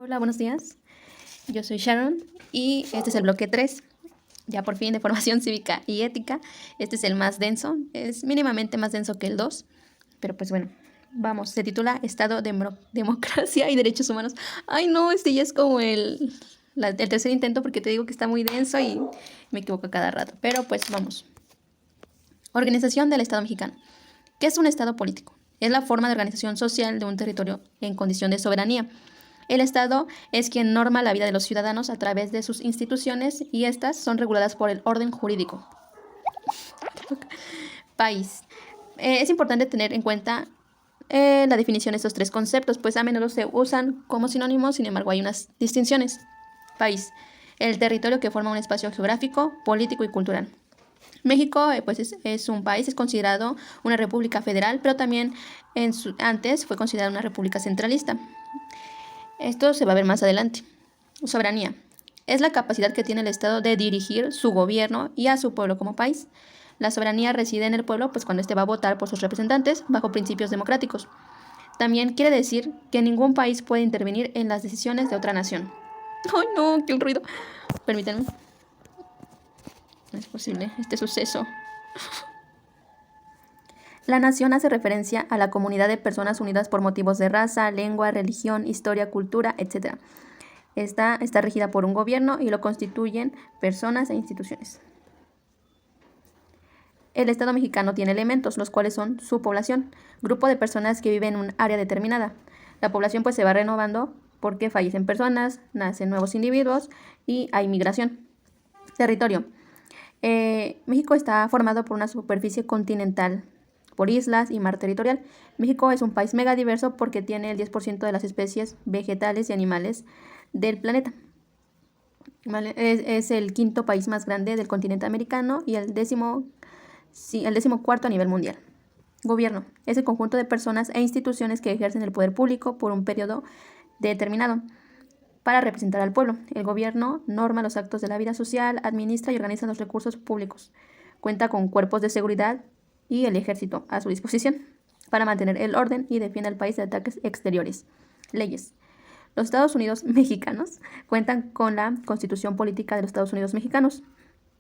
Hola, buenos días. Yo soy Sharon y este es el bloque 3, ya por fin de formación cívica y ética. Este es el más denso, es mínimamente más denso que el 2, pero pues bueno, vamos, se titula Estado, Democracia y Derechos Humanos. Ay no, este ya es como el tercer intento porque te digo que está muy denso y me equivoco cada rato, pero pues vamos. Organización del Estado mexicano. ¿Qué es un Estado político? Es la forma de organización social de un territorio en condición de soberanía. El Estado es quien norma la vida de los ciudadanos a través de sus instituciones y estas son reguladas por el orden jurídico. País. Es importante tener en cuenta la definición de estos tres conceptos, pues a menudo se usan como sinónimos, sin embargo hay unas distinciones. País. El territorio que forma un espacio geográfico, político y cultural. México pues es un país, es considerado una república federal, pero también antes fue considerado una república centralista. Esto se va a ver más adelante. Soberanía. Es la capacidad que tiene el Estado de dirigir su gobierno y a su pueblo como país. La soberanía reside en el pueblo, pues cuando éste va a votar por sus representantes bajo principios democráticos. También quiere decir que ningún país puede intervenir en las decisiones de otra nación. ¡Ay, no! ¡Qué ruido! Permítanme. No es posible este suceso. La nación hace referencia a la comunidad de personas unidas por motivos de raza, lengua, religión, historia, cultura, etc. Esta está regida por un gobierno y lo constituyen personas e instituciones. El Estado mexicano tiene elementos, los cuales son su población, grupo de personas que viven en un área determinada. La población pues se va renovando porque fallecen personas, nacen nuevos individuos y hay migración. Territorio. México está formado por una superficie continental, por islas y mar territorial. México es un país megadiverso porque tiene el 10% de las especies vegetales y animales del planeta. ¿Vale? Es el quinto país más grande del continente americano y el 14º a nivel mundial. Gobierno. Es el conjunto de personas e instituciones que ejercen el poder público por un periodo determinado para representar al pueblo. El gobierno norma los actos de la vida social, administra y organiza los recursos públicos. Cuenta con cuerpos de seguridad y el ejército a su disposición para mantener el orden y defiende al país de ataques exteriores. Leyes. Los Estados Unidos mexicanos cuentan con la Constitución Política de los Estados Unidos mexicanos,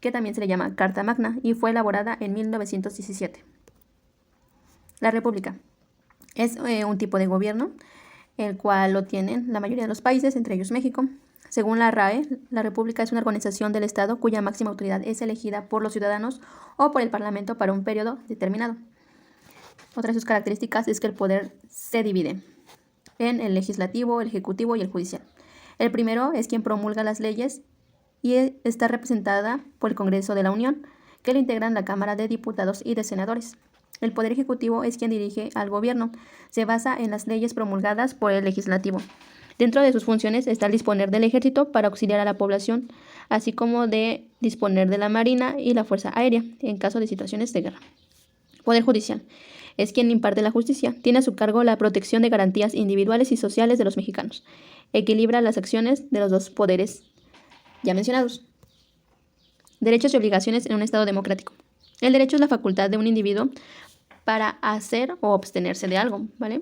que también se le llama Carta Magna y fue elaborada en 1917. La República es un tipo de gobierno, el cual lo tienen la mayoría de los países, entre ellos México. Según la RAE, la República es una organización del Estado cuya máxima autoridad es elegida por los ciudadanos o por el Parlamento para un periodo determinado. Otra de sus características es que el poder se divide en el legislativo, el ejecutivo y el judicial. El primero es quien promulga las leyes y está representada por el Congreso de la Unión, que lo integran la Cámara de Diputados y de Senadores. El Poder Ejecutivo es quien dirige al gobierno. Se basa en las leyes promulgadas por el Legislativo. Dentro de sus funciones está el disponer del ejército para auxiliar a la población, así como de disponer de la marina y la fuerza aérea en caso de situaciones de guerra. Poder Judicial es quien imparte la justicia. Tiene a su cargo la protección de garantías individuales y sociales de los mexicanos. Equilibra las acciones de los dos poderes ya mencionados. Derechos y obligaciones en un Estado democrático. El derecho es la facultad de un individuo para hacer o abstenerse de algo, ¿vale?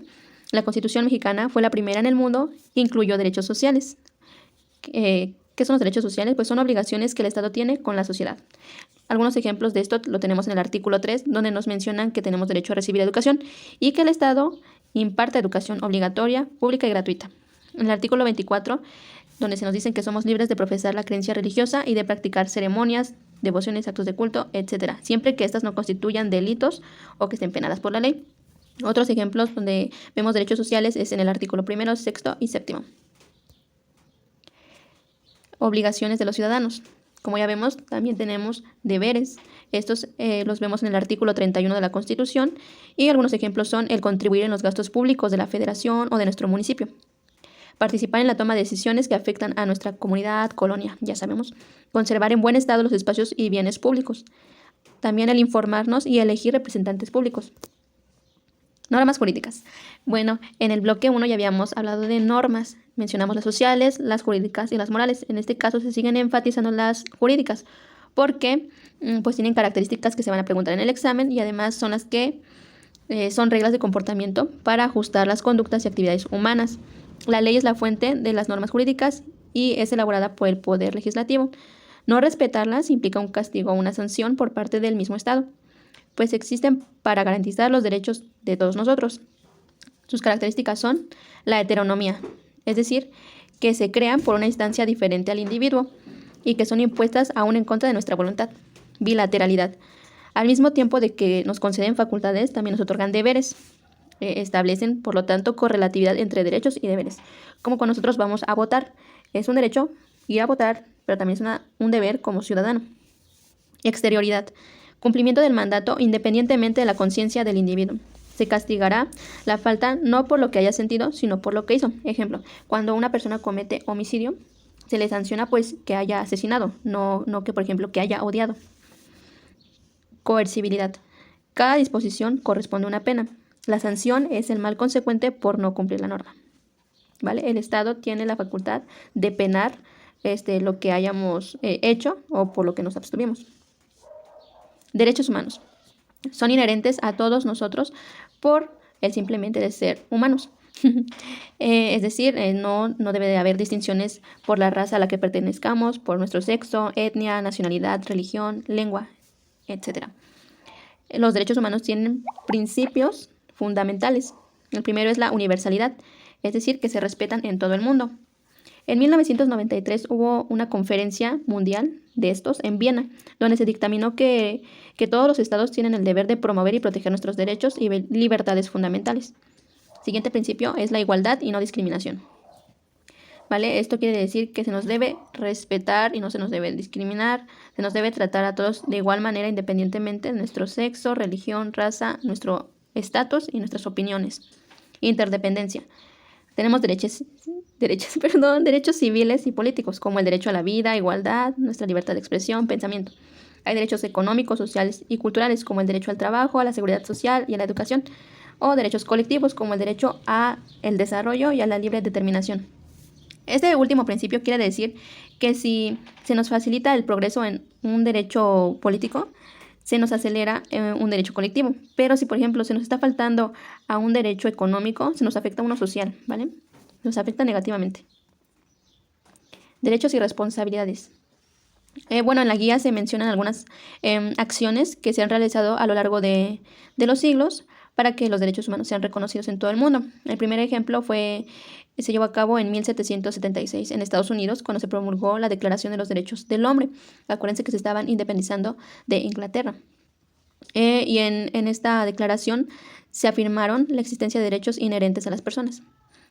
La Constitución mexicana fue la primera en el mundo e incluyó derechos sociales. ¿Qué son los derechos sociales? Pues son obligaciones que el Estado tiene con la sociedad. Algunos ejemplos de esto lo tenemos en el artículo 3, donde nos mencionan que tenemos derecho a recibir educación y que el Estado imparte educación obligatoria, pública y gratuita. En el artículo 24, donde se nos dicen que somos libres de profesar la creencia religiosa y de practicar ceremonias, devociones, actos de culto, etc., siempre que éstas no constituyan delitos o que estén penadas por la ley. Otros ejemplos donde vemos derechos sociales es en el artículo 1, 6 y 7. Obligaciones de los ciudadanos. Como ya vemos, también tenemos deberes. Estos los vemos en el artículo 31 de la Constitución y algunos ejemplos son el contribuir en los gastos públicos de la Federación o de nuestro municipio. Participar en la toma de decisiones que afectan a nuestra comunidad, colonia, ya sabemos. Conservar en buen estado los espacios y bienes públicos. También el informarnos y elegir representantes públicos. Normas jurídicas. Bueno, en el bloque 1 ya habíamos hablado de normas. Mencionamos las sociales, las jurídicas y las morales. En este caso se siguen enfatizando las jurídicas porque pues tienen características que se van a preguntar en el examen y además son las que son reglas de comportamiento para ajustar las conductas y actividades humanas. La ley es la fuente de las normas jurídicas y es elaborada por el Poder Legislativo. No respetarlas implica un castigo o una sanción por parte del mismo Estado, pues existen para garantizar los derechos de todos nosotros. Sus características son la heteronomía, es decir, que se crean por una instancia diferente al individuo y que son impuestas aún en contra de nuestra voluntad. Bilateralidad. Al mismo tiempo de que nos conceden facultades, también nos otorgan deberes. Establecen, por lo tanto, correlatividad entre derechos y deberes. Como cuando nosotros vamos a votar, es un derecho ir a votar, pero también es un deber como ciudadano. Exterioridad. Cumplimiento del mandato independientemente de la conciencia del individuo. Se castigará la falta no por lo que haya sentido, sino por lo que hizo. Ejemplo, cuando una persona comete homicidio, se le sanciona pues que haya asesinado, no que, por ejemplo, que haya odiado. Coercibilidad. Cada disposición corresponde a una pena. La sanción es el mal consecuente por no cumplir la norma. ¿Vale? El Estado tiene la facultad de penar lo que hayamos hecho o por lo que nos abstuvimos. Derechos humanos. Son inherentes a todos nosotros por el simplemente de ser humanos. Es decir, no debe de haber distinciones por la raza a la que pertenezcamos, por nuestro sexo, etnia, nacionalidad, religión, lengua, etc. Los derechos humanos tienen principios fundamentales. El primero es la universalidad, es decir, que se respetan en todo el mundo. En 1993 hubo una conferencia mundial de estos en Viena, donde se dictaminó que todos los estados tienen el deber de promover y proteger nuestros derechos y libertades fundamentales. Siguiente principio es la igualdad y no discriminación. ¿Vale? Esto quiere decir que se nos debe respetar y no se nos debe discriminar, se nos debe tratar a todos de igual manera independientemente de nuestro sexo, religión, raza, nuestro estatus y nuestras opiniones. Interdependencia. Tenemos derechos civiles y políticos, como el derecho a la vida, igualdad, nuestra libertad de expresión, pensamiento. Hay derechos económicos, sociales y culturales, como el derecho al trabajo, a la seguridad social y a la educación, o derechos colectivos, como el derecho al desarrollo y a la libre determinación. Este último principio quiere decir que si se nos facilita el progreso en un derecho político, se nos acelera un derecho colectivo. Pero si, por ejemplo, se nos está faltando a un derecho económico, se nos afecta a uno social, ¿vale? Nos afecta negativamente. Derechos y responsabilidades. En la guía se mencionan algunas acciones que se han realizado a lo largo de los siglos para que los derechos humanos sean reconocidos en todo el mundo. El primer ejemplo se llevó a cabo en 1776 en Estados Unidos, cuando se promulgó la Declaración de los Derechos del Hombre. Acuérdense que se estaban independizando de Inglaterra. Y en esta declaración se afirmaron la existencia de derechos inherentes a las personas.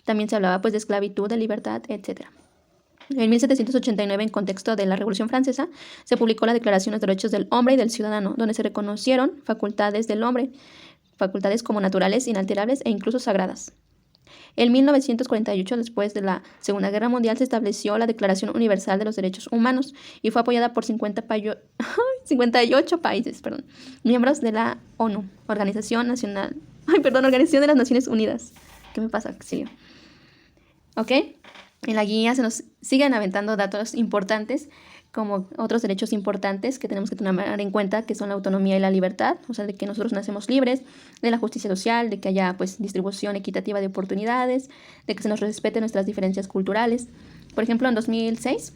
También se hablaba pues de esclavitud, de libertad, etc. En 1789, en contexto de la Revolución Francesa, se publicó la Declaración de los Derechos del Hombre y del Ciudadano, donde se reconocieron facultades del hombre, facultades como naturales, inalterables e incluso sagradas. En 1948, después de la Segunda Guerra Mundial, se estableció la Declaración Universal de los Derechos Humanos y fue apoyada por 58 países, miembros de la ONU, Organización de las Naciones Unidas. ¿Qué me pasa, Xilio? ¿Ok? En la guía se nos siguen aventando datos importantes, como otros derechos importantes que tenemos que tomar en cuenta, que son la autonomía y la libertad, o sea, de que nosotros nacemos libres, de la justicia social, de que haya pues distribución equitativa de oportunidades, de que se nos respeten nuestras diferencias culturales. Por ejemplo, en 2006,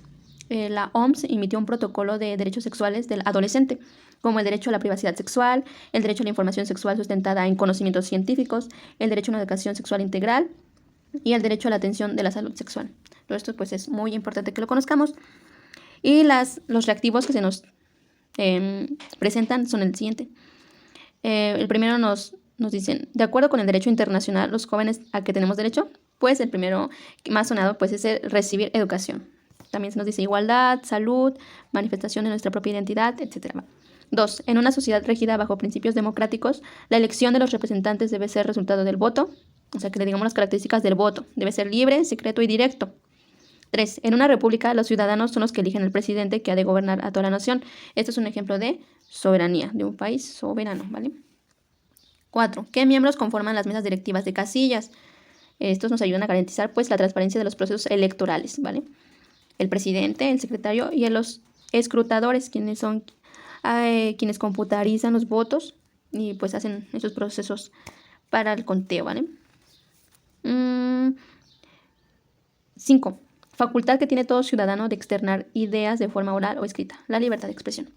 la OMS emitió un protocolo de derechos sexuales del adolescente, como el derecho a la privacidad sexual, el derecho a la información sexual sustentada en conocimientos científicos, el derecho a una educación sexual integral y el derecho a la atención de la salud sexual. Todo esto pues es muy importante que lo conozcamos. Y los reactivos que se nos presentan son el siguiente. El primero nos dicen, de acuerdo con el derecho internacional, los jóvenes a que tenemos derecho, pues el primero más sonado pues es el recibir educación. También se nos dice igualdad, salud, manifestación de nuestra propia identidad, etc. 2. En una sociedad regida bajo principios democráticos, la elección de los representantes debe ser resultado del voto, o sea que le digamos las características del voto. Debe ser libre, secreto y directo. 3. En una república, los ciudadanos son los que eligen al presidente que ha de gobernar a toda la nación. Esto es un ejemplo de soberanía, de un país soberano, ¿vale? 4. ¿Qué miembros conforman las mesas directivas de casillas? Estos nos ayudan a garantizar, pues, la transparencia de los procesos electorales, ¿vale? El presidente, el secretario y los escrutadores, quienes son quienes computarizan los votos y, pues, hacen esos procesos para el conteo, ¿vale? 5. Facultad que tiene todo ciudadano de externar ideas de forma oral o escrita. La libertad de expresión.